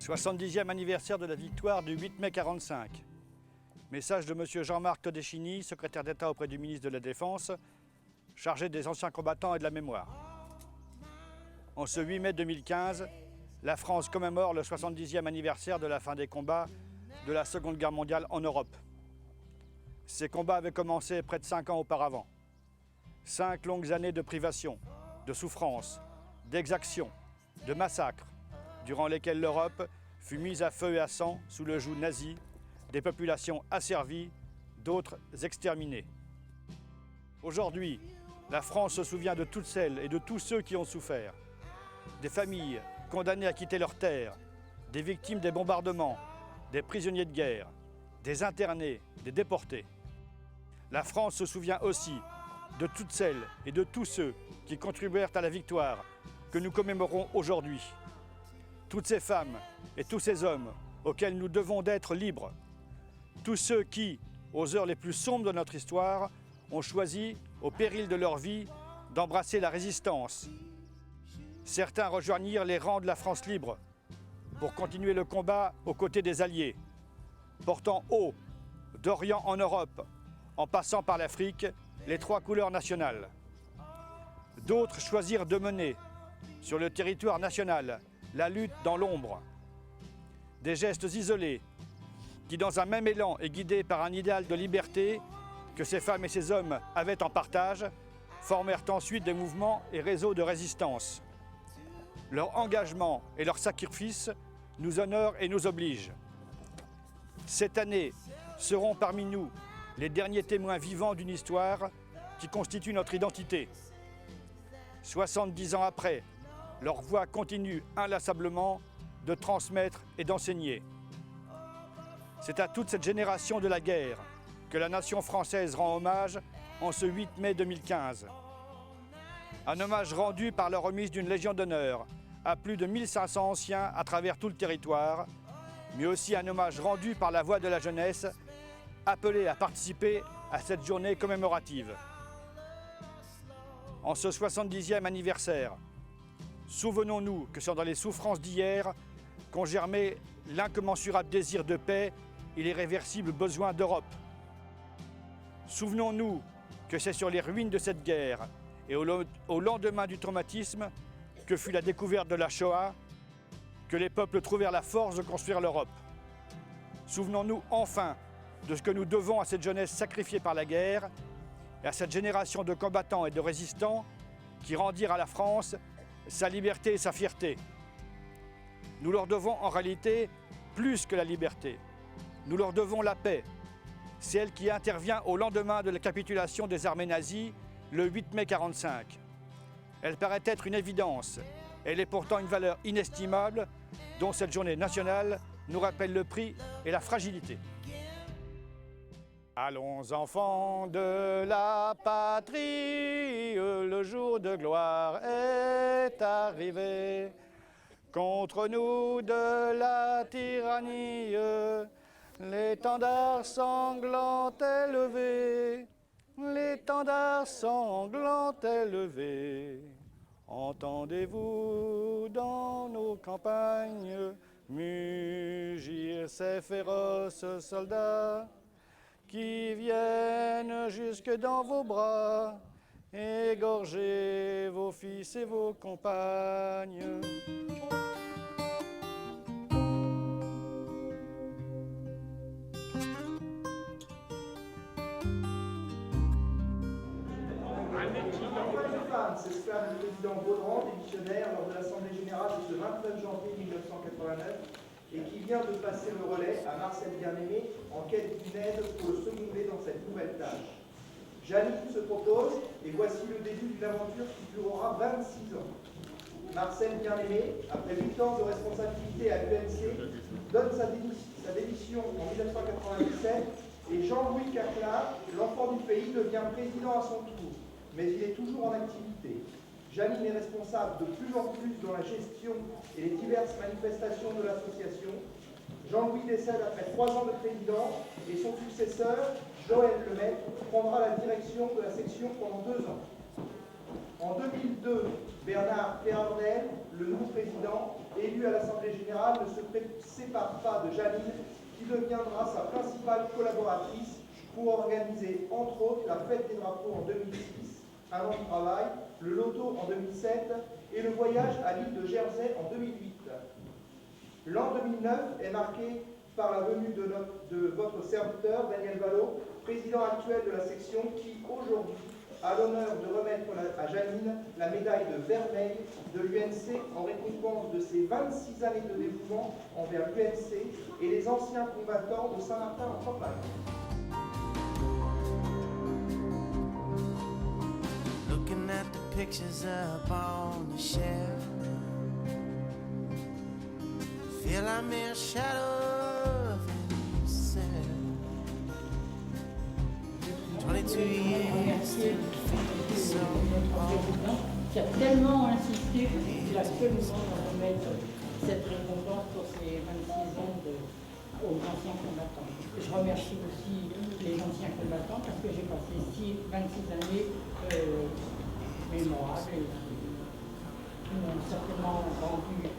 70e anniversaire de la victoire du 8 mai 1945. Message de M. Jean-Marc Todeschini, secrétaire d'État auprès du ministre de la Défense, chargé des anciens combattants et de la mémoire. En ce 8 mai 2015, la France commémore le 70e anniversaire de la fin des combats de la Seconde Guerre mondiale en Europe. Ces combats avaient commencé près de 5 ans auparavant. 5 longues années de privation, de souffrance, d'exactions, de massacres, durant lesquels l'Europe fut mise à feu et à sang sous le joug nazi, des populations asservies, d'autres exterminées. Aujourd'hui, la France se souvient de toutes celles et de tous ceux qui ont souffert. Des familles condamnées à quitter leurs terres, des victimes des bombardements, des prisonniers de guerre, des internés, des déportés. La France se souvient aussi de toutes celles et de tous ceux qui contribuèrent à la victoire que nous commémorons aujourd'hui. Toutes ces femmes et tous ces hommes auxquels nous devons d'être libres. Tous ceux qui, aux heures les plus sombres de notre histoire, ont choisi, au péril de leur vie, d'embrasser la résistance. Certains rejoignirent les rangs de la France libre pour continuer le combat aux côtés des Alliés, portant haut, d'Orient en Europe, en passant par l'Afrique, les 3 couleurs nationales. D'autres choisirent de mener, sur le territoire national, la lutte dans l'ombre. Des gestes isolés qui, dans un même élan et guidés par un idéal de liberté que ces femmes et ces hommes avaient en partage, formèrent ensuite des mouvements et réseaux de résistance. Leur engagement et leur sacrifice nous honorent et nous obligent. Cette année seront parmi nous les derniers témoins vivants d'une histoire qui constitue notre identité. 70 ans après, leur voix continue inlassablement de transmettre et d'enseigner. C'est à toute cette génération de la guerre que la nation française rend hommage en ce 8 mai 2015. Un hommage rendu par la remise d'une Légion d'honneur à plus de 1500 anciens à travers tout le territoire, mais aussi un hommage rendu par la voix de la jeunesse, appelée à participer à cette journée commémorative. En ce 70e anniversaire, souvenons-nous que c'est dans les souffrances d'hier qu'ont germé l'incommensurable désir de paix et l'irréversible besoin d'Europe. Souvenons-nous que c'est sur les ruines de cette guerre et au lendemain du traumatisme que fut la découverte de la Shoah, que les peuples trouvèrent la force de construire l'Europe. Souvenons-nous enfin de ce que nous devons à cette jeunesse sacrifiée par la guerre et à cette génération de combattants et de résistants qui rendirent à la France sa liberté et sa fierté. Nous leur devons en réalité plus que la liberté. Nous leur devons la paix. C'est elle qui intervient au lendemain de la capitulation des armées nazies, le 8 mai 1945. Elle paraît être une évidence. Elle est pourtant une valeur inestimable dont cette journée nationale nous rappelle le prix et la fragilité. Allons enfants de la patrie, le jour de gloire est arrivé. Contre nous de la tyrannie, l'étendard sanglant est levé. L'étendard sanglant est levé. Entendez-vous dans nos campagnes mugir ces féroces soldats qui viennent jusque dans vos bras, égorger vos fils et vos compagnes. S'exclame le président Baudran, démissionnaire lors de l'Assemblée générale de ce 29 janvier 1989 et qui vient de passer le relais à Marcel Bien-Aimé en quête d'une aide pour le seconder dans cette nouvelle tâche. Janine se propose et voici le début d'une aventure qui durera 26 ans. Marcel Bien-Aimé, après 8 ans de responsabilité à l'UMC, donne sa démission en 1997 et Jean-Louis Caclard, l'enfant du pays, devient président à son tour. Mais il est toujours en activité. Janine est responsable de plus en plus dans la gestion et les diverses manifestations de l'association. Jean-Louis décède après 3 ans de président et son successeur, Joël Lemaitre, prendra la direction de la section pendant 2 ans. En 2002, Bernard Perandel, le nouveau président, élu à l'Assemblée générale, ne se sépare pas de Janine, qui deviendra sa principale collaboratrice pour organiser, entre autres, la fête des drapeaux en 2006, un an de travail, le loto en 2007 et le voyage à l'île de Jersey en 2008. L'an 2009 est marqué par la venue de votre serviteur, Daniel Vallot, président actuel de la section, qui aujourd'hui a l'honneur de remettre à Janine la médaille de vermeil de l'UNC en récompense de ses 26 années de dévouement envers l'UNC et les anciens combattants de Saint-Martin-en-Champagne. Looking at the pictures up on the shelf, feel I'm in a shadow of yourself. 22 years to feel so old. Qui a tellement insisté qu'il a absolument remettre cette récompense pour ses 26 ans aux anciens combattants. Je remercie aussi les anciens combattants parce que j'ai passé 26 années mémorables et qui m'ont certainement rendu